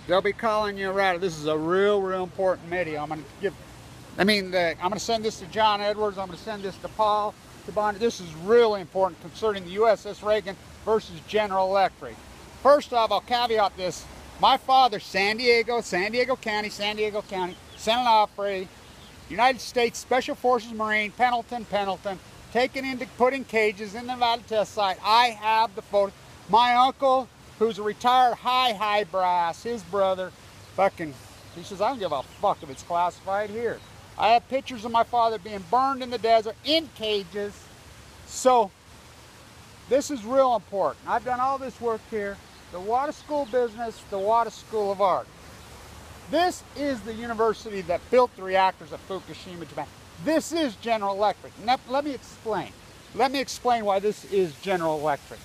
They'll be calling you around. This is a real important video. I'm going to send this to John Edwards. I'm going to send this to Paul, to Bonnie. This is really important concerning the U.S.S. Reagan versus General Electric. First off, I'll caveat this. My father, San Diego County, San Onofre, United States Special Forces Marine, Pendleton, taken into, put in cages in the Nevada test site. I have the photo. My uncle, who's a retired high brass, his brother, he says, I don't give a fuck if it's classified here. I have pictures of my father being burned in the desert in cages. So, this is real important. I've done all this work here. The Water School of Business, the Water School of Art. This is the university that built the reactors at Fukushima, Japan. This is General Electric. Now, let me explain. Let me explain why this is General Electric.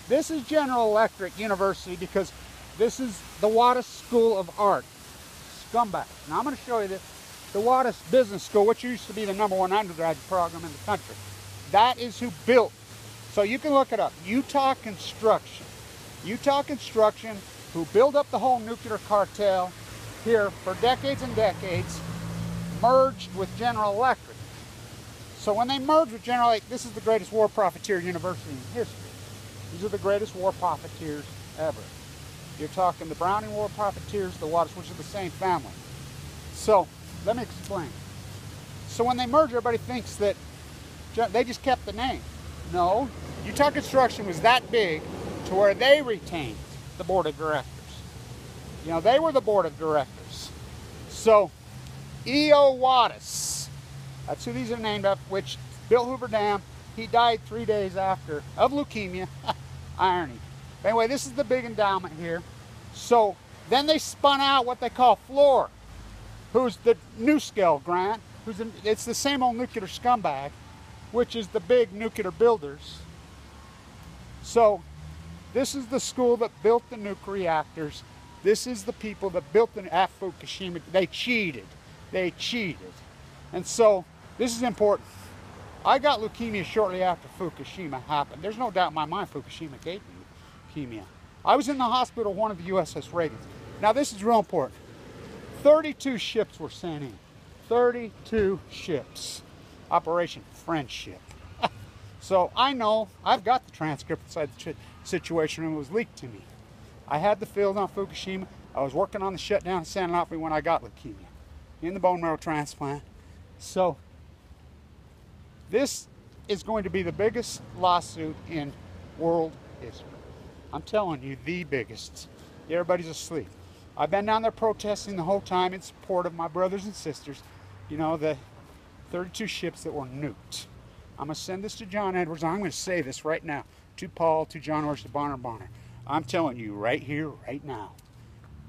This is General Electric University because this is the Water School of Art. Scumbag. Now I'm going to show you this. The Water Business School, which used to be the #1 undergraduate program in the country. That is who built. So you can look it up. Utah Construction. Utah Construction, who built up the whole nuclear cartel here for decades and decades, merged with General Electric. So when they merged with General Electric, this is the greatest war profiteer university in history. These are the greatest war profiteers ever. You're talking the Browning war profiteers, the Waters, which are the same family. So, let me explain. So when they merged, everybody thinks that they just kept the name. No, Utah Construction was that big to where they retained the board of directors. You know, they were the board of directors. So, E.O.S, that's who these are named after, which built Hoover Dam. He died 3 days after of leukemia. Irony. Anyway, this is the big endowment here. So then they spun out what they call Floor, who's the NUKED grant, it's the same old nuclear scumbag, which is the big nuclear builders. So this is the school that built the nuclear reactors. This is the people that built them at Fukushima. They cheated. They cheated. And so this is important. I got leukemia shortly after Fukushima happened. There's no doubt in my mind Fukushima gave me leukemia. I was in the hospital, one of the U.S.S. Reagans. Now this is real important. 32 ships were sent in. 32 ships. Operation Friendship. So I know, I've got the transcript inside the situation room. It was leaked to me. I had the field on Fukushima. I was working on the shutdown in San Onofre when I got leukemia. In the bone marrow transplant. So this is going to be the biggest lawsuit in world history. I'm telling you, the biggest. Everybody's asleep. I've been down there protesting the whole time in support of my brothers and sisters. You know, the 32 ships that were nuked. I'm going to send this to John Edwards. I'm going to say this right now to Paul, to John Edwards, to Bonner. I'm telling you right here, right now.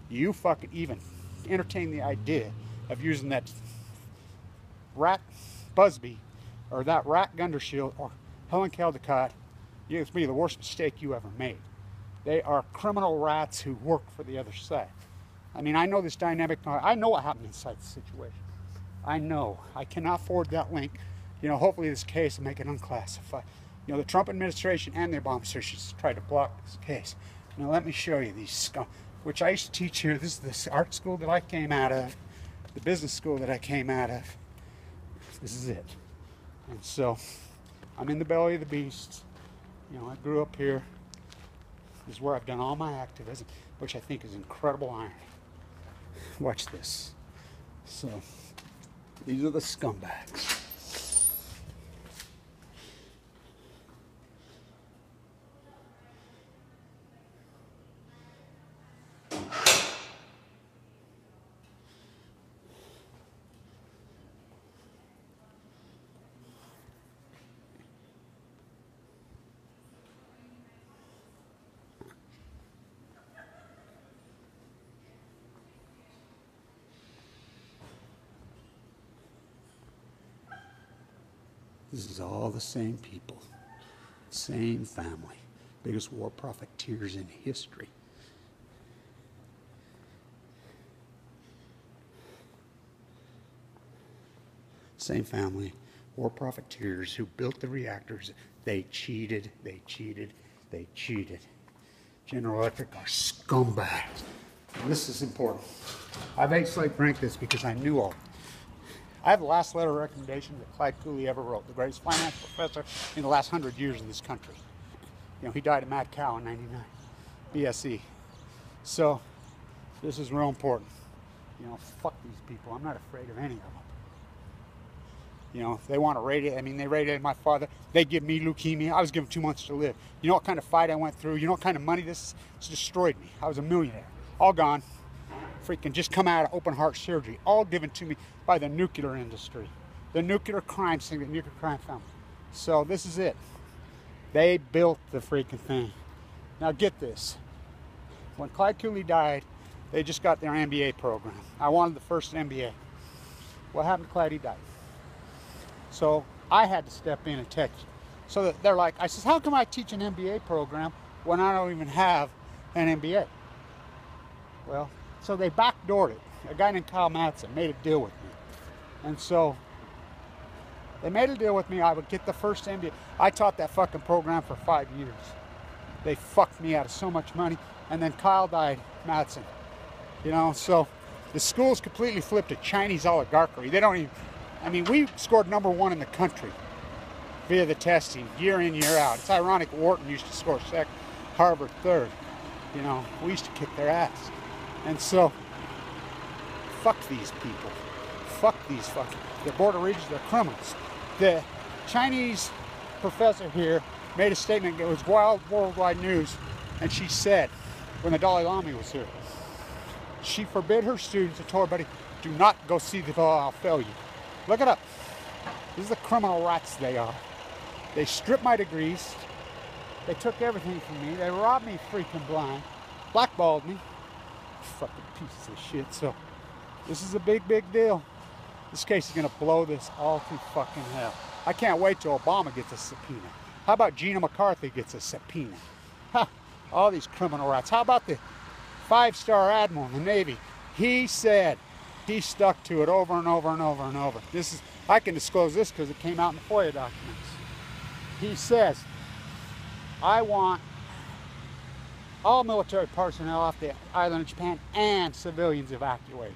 You fucking even entertain the idea of using that rat Busby or that rat Gundershield or Helen Caldecott. It's be the worst mistake you ever made. They are criminal rats who work for the other side. I mean, I know this dynamic. I know what happened inside the situation. I know. I cannot forward that link. You know, hopefully this case will make it unclassified. You know, the Trump administration and the Obama administration tried to block this case. Now let me show you these scum, which I used to teach here. This is the art school that I came out of, the business school that I came out of. This is it. And so, I'm in the belly of the beast. You know, I grew up here. This is where I've done all my activism, which I think is incredible irony. Watch this. So, these are the scumbags. This is all the same people, same family, biggest war profiteers in history. Same family, war profiteers who built the reactors. They cheated, they cheated, they cheated. General Electric are scumbags. And this is important. I made Slave Frank this because I knew all. I have the last letter of recommendation that Clyde Cooley ever wrote, the greatest finance professor in the last 100 years in this country. You know, he died of mad cow in '99, BSE. So, this is real important. You know, fuck these people. I'm not afraid of any of them. You know, if they want to radiate, I mean, they radiated my father. They give me leukemia. I was given 2 months to live. You know what kind of fight I went through? You know what kind of money this destroyed me? I was a millionaire. All gone. Freaking just come out of open heart surgery. All given to me by the nuclear industry. The nuclear crime syndicate, the nuclear crime family. So this is it. They built the freaking thing. Now get this. When Clyde Cooley died, they just got their MBA program. I wanted the first MBA. What happened to Clyde? He died. So I had to step in and teach. So that they're like, I says, how come I teach an MBA program when I don't even have an MBA? Well, so they backdoored it. A guy named Kyle Matson made a deal with me. And so they made a deal with me. I would get the first MBA. I taught that fucking program for 5 years. They fucked me out of so much money. And then Kyle died, Matson. You know, so the school's completely flipped to Chinese oligarchy. They don't even, I mean, we scored #1 in the country via the testing, year in, year out. It's ironic Wharton used to score second, Harvard third. You know, we used to kick their ass. And so, fuck these people. Fuck these fucking, the Board of Regents, they're criminals. The Chinese professor here made a statement that was wild worldwide news, and she said, when the Dalai Lama was here, she forbid her students and told everybody, do not go see the Dalai, I'll fail you. Look it up. These are the criminal rats they are. They stripped my degrees. They took everything from me. They robbed me freaking blind. Blackballed me. Fucking pieces of shit. So, this is a big, big deal. This case is going to blow this all to fucking hell. I can't wait till Obama gets a subpoena. How about Gina McCarthy gets a subpoena? Ha! All these criminal rats. How about the 5-star admiral in the Navy? He said, he stuck to it over and over and over and over. This is, I can disclose this because it came out in the FOIA documents. He says, I want all military personnel off the island of Japan and civilians evacuated.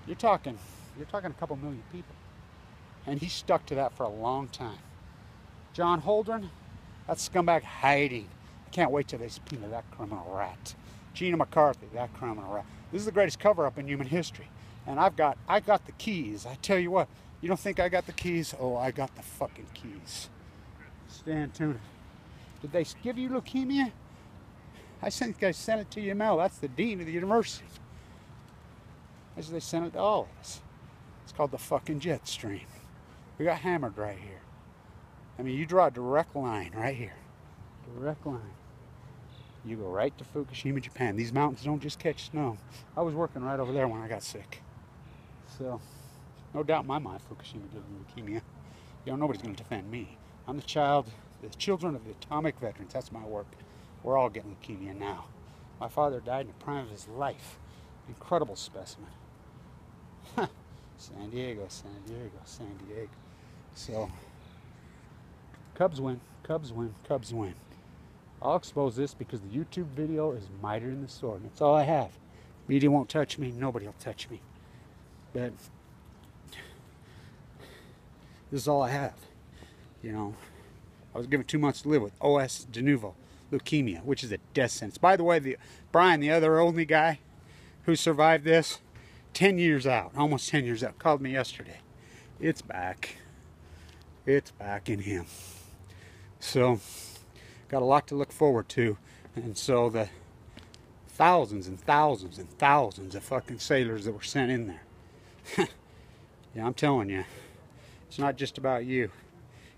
You're talking a couple million people. And he stuck to that for a long time. John Holdren, that scumbag hiding. I can't wait till they subpoena that criminal rat. Gina McCarthy, that criminal rat. This is the greatest cover-up in human history. And I got the keys. I tell you what, you don't think I got the keys? Oh, I got the fucking keys. Stand tuned. Did they give you leukemia? I think I sent it to you now. That's the dean of the university. I said they sent it to all of us. It's called the fucking jet stream. We got hammered right here. I mean, you draw a direct line right here. Direct line. You go right to Fukushima, Japan. These mountains don't just catch snow. I was working right over there when I got sick. So, no doubt in my mind, Fukushima gave me leukemia. You know, nobody's going to defend me. I'm the children of the atomic veterans. That's my work. We're all getting leukemia now. My father died in the prime of his life. Incredible specimen. San Diego, San Diego, San Diego. So, Cubs win, Cubs win, Cubs win. I'll expose this because the YouTube video is mightier than the sword. That's all I have. Media won't touch me. Nobody will touch me. But this is all I have. You know, I was given 2 months to live with O.S. de novo leukemia, which is a death sentence. By the way, Brian, the other only guy who survived this, 10 years out, almost 10 years out, called me yesterday. It's back. It's back in him. So, got a lot to look forward to. And so the thousands and thousands and thousands of fucking sailors that were sent in there. Yeah, I'm telling you, it's not just about you.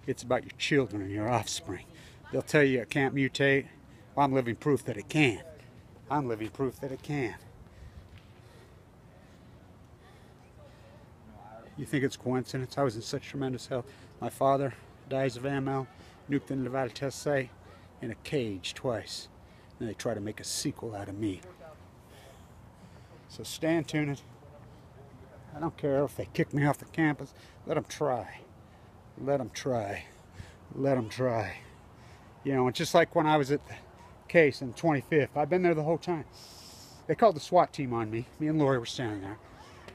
It's about your children and your offspring. They'll tell you it can't mutate. Well, I'm living proof that it can. I'm living proof that it can. You think it's coincidence? I was in such tremendous health. My father dies of AML, nuked in the Nevada test site, in a cage twice. And they try to make a sequel out of me. So stand tuned. I don't care if they kick me off the campus. Let them try. Let them try. Let them try. You know, it's just like when I was at the case on the 25th. I've been there the whole time. they called the SWAT team on me. Me and Lori were standing there.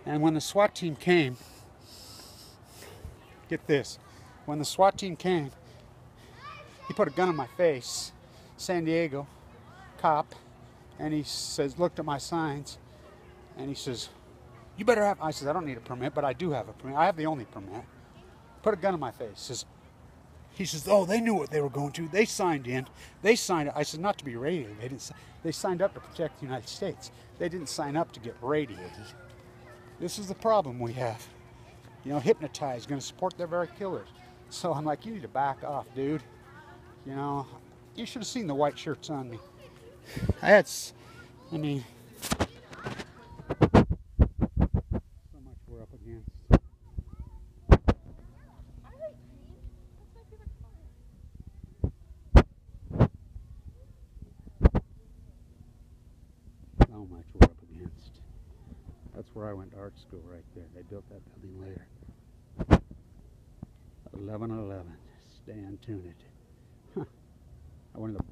And when the SWAT team came, get this, when the SWAT team came, he put a gun in my face, San Diego cop, and he says, looked at my signs, and he says, you better have, I said, I don't need a permit, but I do have a permit. I have the only permit. Put a gun in my face. He says, oh, they knew what they were going to. They signed in. They signed up. I said, not to be radiated. They signed up to protect the United States. They didn't sign up to get radiated. This is the problem we have. You know, hypnotized, going to support their very killers. So I'm like, you need to back off, dude. You know, you should have seen the white shirts on me. I mean, so much we're up against. So much we're up against. That's where I went to art school, right there. They built that building later. 11/11. Stay untuned. Huh. I went in the